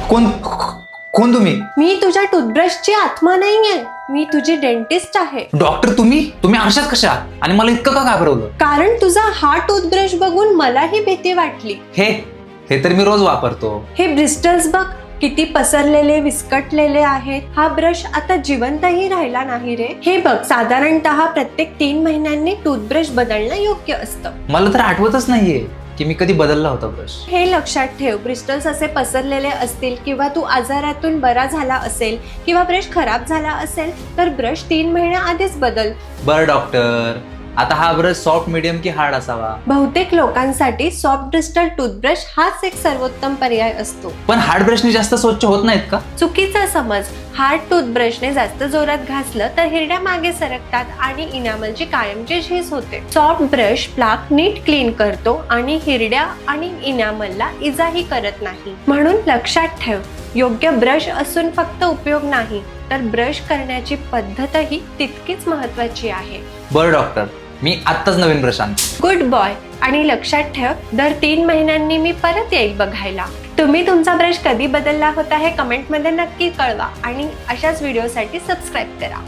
कोण कोण तुम्ही? मी तुझ्या टूथब्रशची आत्मा नाहीये, मी तुझी डेंटिस्ट आहे. डॉक्टर तुम्ही अशात कशा आणि मला इतकं का घाबरवलं? कारण तुझा हा टूथब्रश बघून मलाही भीती वाटली. हे तर मी रोज वापरतो. हे ब्रिस्टल्स बघ किती पसरलेले विस्कटलेले आहेत. हा ब्रश आता जिवंतही राहिला नाही रे. हे बघ, साधारणतः प्रत्येक 3 महिन्यांनी टूथब्रश बदलणं योग्य असतं. मला तर आठवतच नाहीये की मी कधी बदलला होता ब्रश. हे लक्षात ठेव, ब्रिस्टल्स असे पसरलेले असतील किंवा तू आजारातून बरा झाला असेल किंवा ब्रश खराब झाला असेल तर ब्रश 3 महिन्याआधीच बदल. बरं डॉक्टर, आता हा ब्रश सॉफ्ट मीडियम की हार्ड असावा? बहुतेक लोकांसाठी सॉफ्ट ब्रिस्टल टूथब्रश हाच एक सर्वोत्तम पर्याय असतो. पण हार्ड ब्रशने जास्त स्वच्छ होत नाहीत का? चुकीचा समज. हार्ड टूथब्रशने जास्त जोरात घासलं तर हिरड्या मागे सरकतात आणि इनामलची कायमची झीज होते. सॉफ्ट ब्रश प्लाक नीट क्लीन करतो आणि हिरड्या आणि इनामलला इजाही करत नाही. म्हणून लक्षात ठेव, योग्य ब्रश असून फक्त उपयोग नाही, तर ब्रश करण्याची पद्धतही तितकीच महत्वाची आहे. बरं डॉक्टर, मी आत्ताच नवीन ब्रश आणतो. Good boy. आणि लक्षात ठेव, दर 3 महिन्यांनी मी परत येईल बघायला. तुम्ही तुमचा ब्रश कधी बदलला होता हे कमेंटमध्ये नक्की कळवा आणि अशाच व्हिडिओसाठी सबस्क्राईब करा.